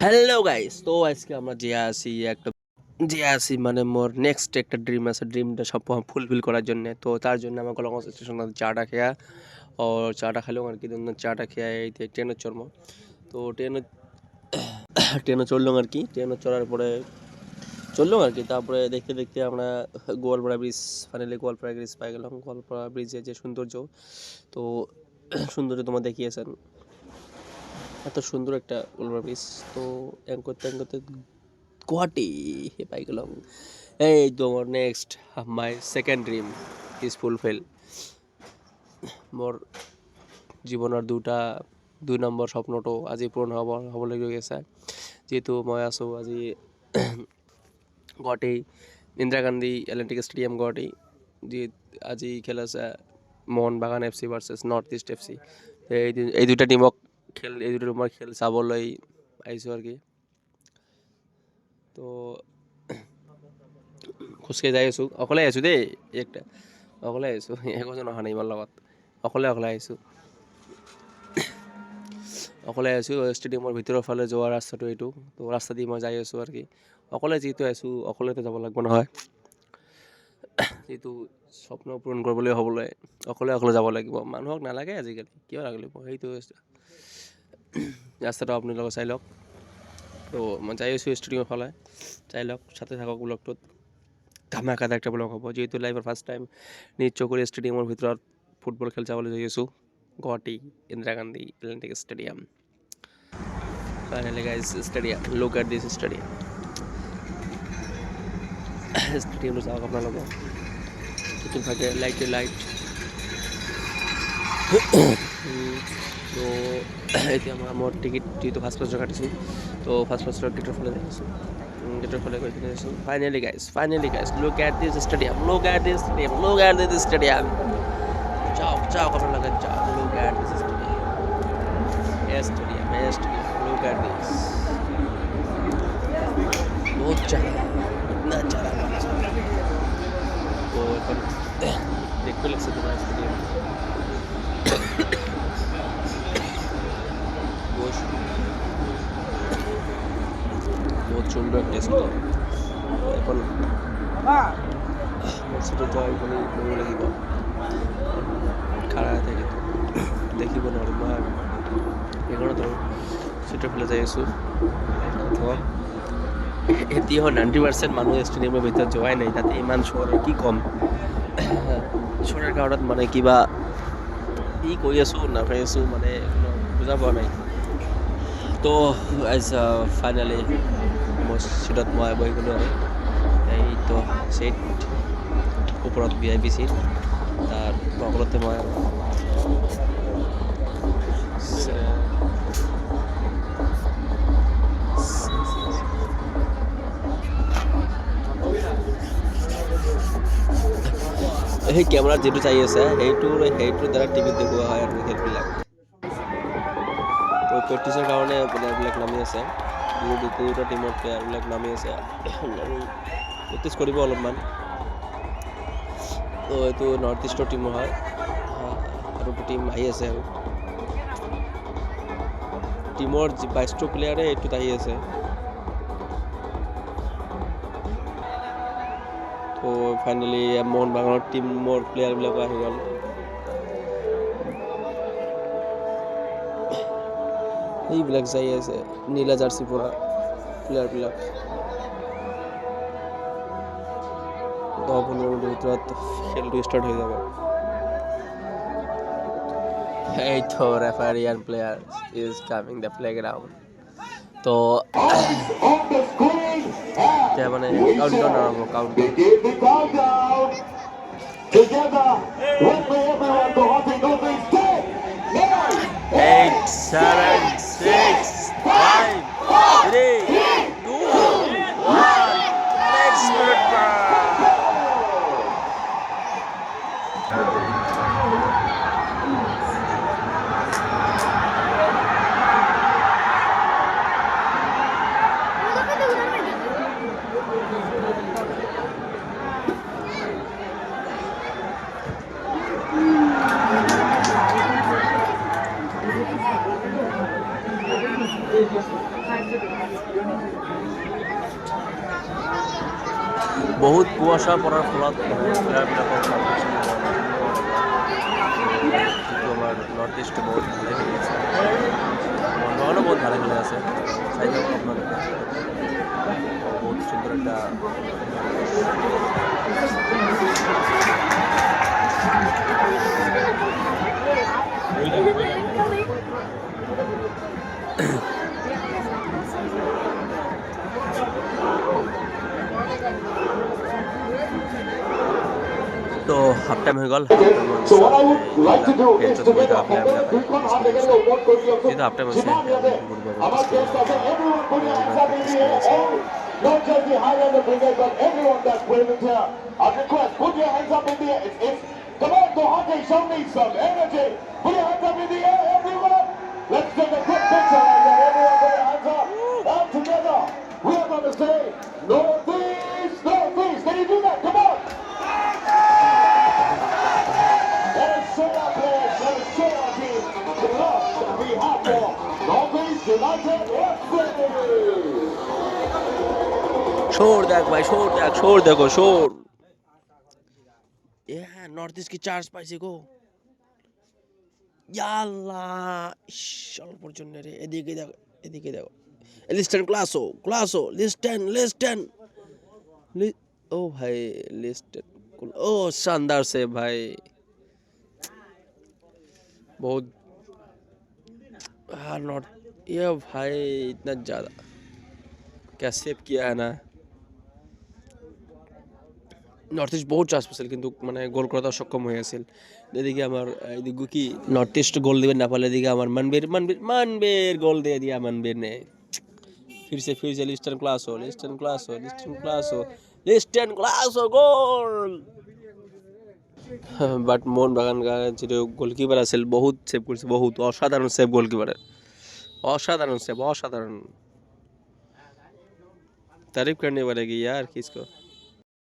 Hello guys, তো আজকে আমরা যে আসি মানে মোর নেক্সট একটা ড্রিম আছে, ড্রিমটা সব ফুলফিল করার জন্য। তো তার জন্য আমার কলকাতা স্টেশন চাটা খেয়া ও চাটা খেলেও আর কি চাটা খেয়া এই ট্রেনে চড়বো। তো ট্রেনে চড়লাম আর কি, ট্রেনে চড়ার পরে চললাম আর কি। তারপরে দেখতে দেখতে আমরা Goalpara bridge, finally Goalpara bridge পাই গেলাম। গোয়ালপাড়া ব্রিজের যে সৌন্দর্য, তো সৌন্দর্য তোমার দেখিয়েছেন, এত সুন্দর একটা গোয়ালপাড়া ব্রিজ। তো করতে গুয়াহাটি পাই গেলাম। এই তোমার next my second dream is fulfil. মোর জীৱনৰ দুই নম্বৰ স্বপ্নটো আজি পূৰণ হ'বলৈ গৈ আছে, যিহেতু মই আছোঁ আজি গুৱাহাটী ইন্দিৰা গান্ধী এথলেটিক ষ্টেডিয়াম গুৱাহাটী, যি আজি খেল আছে মোহন বাগান FC versus north east FC। এই দুটা টিমৰ খেল চাবলৈ আহিছোঁ আৰু কি। তো খোজকাঢ়ি যাই আছোঁ, অকলে আহিছোঁ দেই, অকলে আহিছোঁ, একোজন অহা নাই ইমান লগত, অকলে আহিছোঁ। ষ্টেডিয়ামৰ ভিতৰৰ ফালে যোৱা ৰাস্তাটো এইটো, তো ৰাস্তা দি মই যাই আছোঁ আৰু কি। অকলে যিহেতু আহিছোঁ, অকলেতো যাব লাগিব নহয়, যিটো স্বপ্ন পূৰণ হ'বলৈ অকলে যাব লাগিব। মানুহক নালাগে আজিকালি, কিয় লাগিব, সেইটো ৰাস্তাটো আপোনালোকে চাই লওক। তো মই যাই আছোঁ ষ্টেডিয়ামৰ ফালে, চাই লওক, সাথে থাকক ব্লগটোত। ধামাকাত একটা ব্লগ হ'ব, যেহেতু লাইফৰ ফাৰ্ষ্ট টাইম নিজ চকুৰে ষ্টেডিয়ামৰ ভিতৰত ফুটবল খেল চাবলৈ যাই আছোঁ, Guwahati Indira Gandhi athletic stadium. Finally guys stadium, look at this stadium. ষ্টেডিয়ামটো চাওক আপোনালোকে, চতুৰ্ফালে লাইট। তো এতিয়া মোৰ টিকেট যিহেতু ফাৰ্ষ্ট ক্লাছৰ কাটিছোঁ, তো ফাৰ্ষ্ট ক্লাছৰ গেটৰ ফালে যাই আছোঁ, গৈ কিনে আছোঁ। Finally guys, look at this stadium, যাওক আপোনালোকে যাওক, look at this stadium, look at this, বহুত জাগা, ইतना জাগা। তো এখন দেখতে লাগছে তোমার স্টেডিয়াম, বহুত সুন্দর একটা স্টেডিয়াম। এখন সিটত যাই বুলি কৰিব লাগিব, খাৰা থাকে তো দেখিব নোৱাৰিম মই, সেইকাৰণে আৰু চিটৰ ফালে যাই আছোঁ। এতিয়াও 90% মানুহ ষ্টেডিয়ামৰ ভিতৰত যোৱাই নাই, তাতে ইমান চোৰ, কি ক'ম, চোৰৰ কাৰণত মানে কিবা কি কৰি আছোঁ নাপাই আছোঁ মানে বুজা পোৱা নাই। তো ফাইনেলি মোৰ চিটত মই বহি গ'লোঁ আৰু এইটো চিট ওপৰত VIP চিট, তাৰ বগলতে মই আৰু সেই কেমেৰাত যিটো চাই আছে সেইটোৰ দ্বাৰা টিভিত দেখুওৱা হয় আৰু খেলবিলাক। তো প্ৰেক্টিছৰ কাৰণে প্লেয়াৰবিলাক নামি আছে, দুটা টিমৰ প্লেয়াৰবিলাক নামি আছে আৰু প্ৰেক্টিছ কৰিব অলপমান। তো এইটো নৰ্থ ইষ্টৰ টিমৰ হয়, আৰু টিম আহি আছে, আৰু টিমৰ 22টা প্লেয়াৰে এইটোত আহি আছে। তো ফাইনেলি মোহন বাগানৰ টিমৰ প্লেয়াৰবিলাকো আহি গ'ল। এইবিলাক যাই আছে নীলা জাৰ্চি পৰা প্লেয়াৰবিলাক। 10-15 মিনিটৰ ভিতৰত খেলটো ষ্টাৰ্ট হৈ যাব। এই তো referee and player is coming the playground. তো এতিয়া মানে কাউণ্টডাউন আৰম্ভ, কাউণ্টডাউন। 8, 7, 6, 5, 3, 2, 1, let's start. বহুত কুয়াশা পড়ার ফলত আমার নর্থ ইস্টে বহুত ভালো খেলে আছে, মোহনবাগানও বহুত ভালো খেলে আছে। চাইলে আপনাদের বহুত সুন্দর একটা তো হাফ টাইম হয়ে গেল। So what I would like to do is to make a যেহেতু হাফ টাইম হচ্ছে our guests are saying everyone put your hands up in the air, all, not just the Highlander Brigade, but everyone that's present here. I request, put your hands up in the air. Come on, Dohate, show me some energy. Put your hands up in the air, everyone. Let's take a quick picture right there. Everyone put your hands up. All together. We are going to say, Northeast, Northeast. Can you do that? Come on. Let us show our players, let us show our team the love that we have for Northeast United FC. शोर देख भाई, शोर देख, शोर देखो, शोर। ये north east की charge पाइसे को याल्ला शाल পর্যন্ত রে এদিকে দেখো, এদিকে দেখো। লিস্টন ক্লাসো লিস্টন ओ भाई लिस्टन ओ शानदार से भाई, बहुत नॉट ये भाई इतना ज़्यादा क्या सेव किया है ना। নর্থ ইস্ট বহুত চান্স পেয়েছিল কিন্তু মানে গোল করতে সক্ষম হয়েছিল। এদিকে আমার এদিকে কি নর্থ ইস্ট গোল দিবেন না পারলে এদিকে আমার মানবীর গোল দিয়ে দিয়া মানবীর ने फिर से लिस्टन क्लासो গোল। বাট মোহনবাগান যে গোলকিপার আছে বহুত সেভ করছে, বহুত অসাধারণ সেভ গোলকিপারের, অসাধারণ সেভ, অসাধারণ। तारीफ करने वाले की यार किसको।